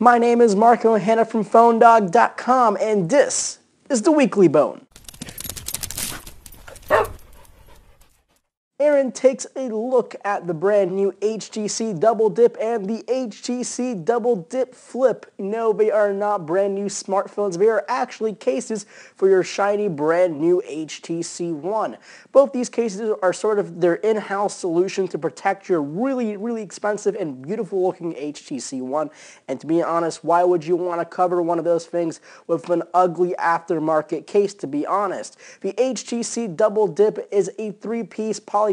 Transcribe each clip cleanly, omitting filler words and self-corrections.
My name is Marco Hanna from PhoneDog.com, and this is the Weekly Bone. Aaron takes a look at the brand new HTC Double Dip and the HTC Double Dip Flip. No, they are not brand new smartphones. They are actually cases for your shiny brand new HTC One. Both these cases are sort of their in-house solution to protect your really expensive and beautiful looking HTC One. And to be honest, why would you want to cover one of those things with an ugly aftermarket case, to be honest? The HTC Double Dip is a three-piece polycarbonate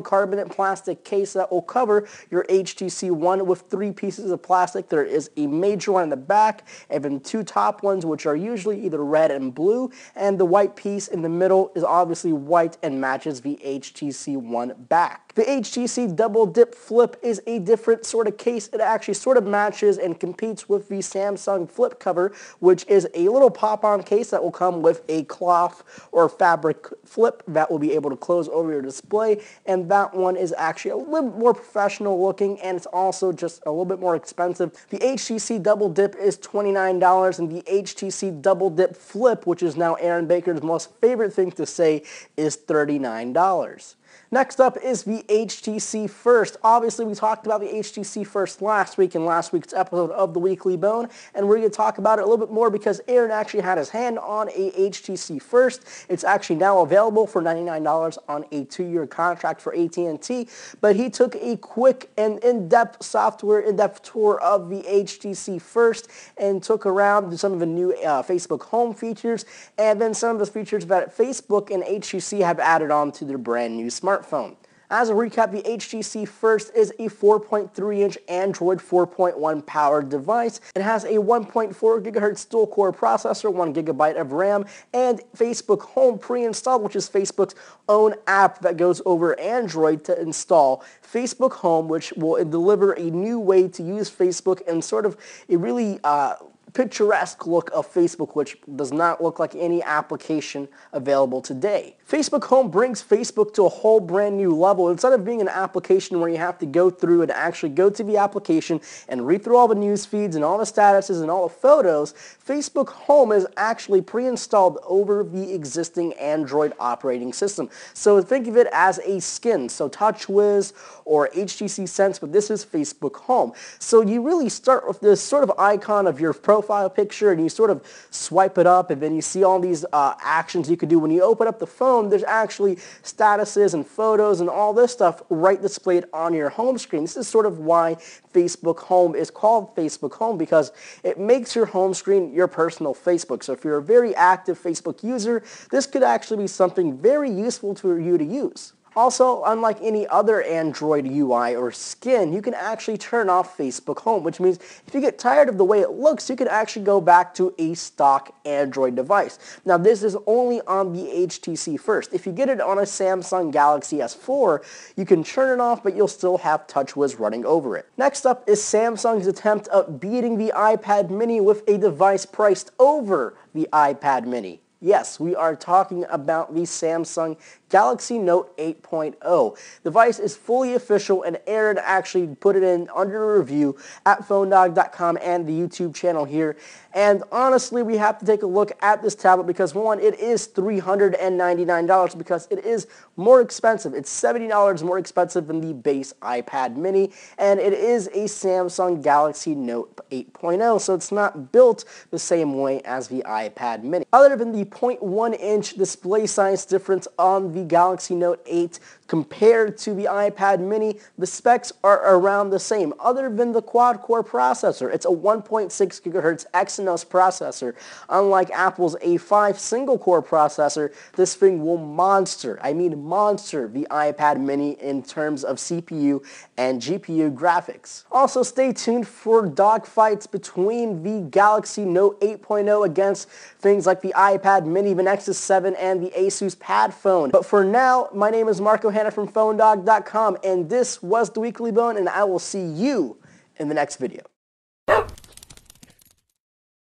plastic case that will cover your HTC One with three pieces of plastic. There is a major one in the back, and then two top ones, which are usually either red and blue, and the white piece in the middle is obviously white and matches the HTC One back. The HTC Double Dip Flip is a different sort of case. It actually sort of matches and competes with the Samsung Flip cover, which is a little pop-on case that will come with a cloth or fabric flip that will be able to close over your display, and that one is actually a little more professional looking, and it's also just a little bit more expensive. The HTC Double Dip is $29, and the HTC Double Dip Flip, which is now Aaron Baker's most favorite thing to say, is $39. Next up is the HTC First. Obviously, we talked about the HTC First last week in last week's episode of the Weekly Bone, and we're going to talk about it a little bit more because Aaron actually had his hand on a HTC First. It's actually now available for $99 on a 2-year contract for AT&T, but he took a quick and in-depth tour of the HTC First and took around some of the new Facebook Home features and then some of the features that Facebook and HTC have added on to their brand new smartphone. As a recap, the HTC First is a 4.3-inch Android 4.1 powered device. It has a 1.4 GHz dual-core processor, 1 GB of RAM, and Facebook Home pre-installed, which is Facebook's own app that goes over Android to install Facebook Home, which will deliver a new way to use Facebook and sort of a really picturesque look of Facebook, which does not look like any application available today. Facebook Home brings Facebook to a whole brand new level. Instead of being an application where you have to go through and actually go to the application and read through all the news feeds and all the statuses and all the photos, Facebook Home is actually pre-installed over the existing Android operating system. So think of it as a skin, so TouchWiz or HTC Sense, but this is Facebook Home. So you really start with this sort of icon of your profile picture, and you sort of swipe it up, and then you see all these actions you could do. When you open up the phone, there's actually statuses and photos and all this stuff right displayed on your home screen. This is sort of why Facebook Home is called Facebook Home, because it makes your home screen your personal Facebook. So if you're a very active Facebook user, this could actually be something very useful for you to use. Also, unlike any other Android UI or skin, you can actually turn off Facebook Home, which means if you get tired of the way it looks, you can actually go back to a stock Android device. Now, this is only on the HTC First. If you get it on a Samsung Galaxy S4, you can turn it off, but you'll still have TouchWiz running over it. Next up is Samsung's attempt at beating the iPad mini with a device priced over the iPad mini. Yes, we are talking about the Samsung Galaxy Note 8.0. The device is fully official, and Aaron actually put it in under review at PhoneDog.com and the YouTube channel here. And honestly, we have to take a look at this tablet because, one, it is $399 because it is more expensive. It's $70 more expensive than the base iPad mini, and it is a Samsung Galaxy Note 8.0, so it's not built the same way as the iPad mini. Other than the 0.1-inch display size difference on the Galaxy Note 8 compared to the iPad mini, the specs are around the same, other than the quad-core processor. It's a 1.6 GHz Exynos processor. Unlike Apple's A5 single-core processor, this thing will monster the iPad mini in terms of CPU and GPU graphics. Also, stay tuned for dogfights between the Galaxy Note 8.0 against things like the iPad mini, the Nexus 7, and the Asus Pad phone. But for now, my name is Marco Hanna from PhoneDog.com, and this was the Weekly Bone, and I will see you in the next video.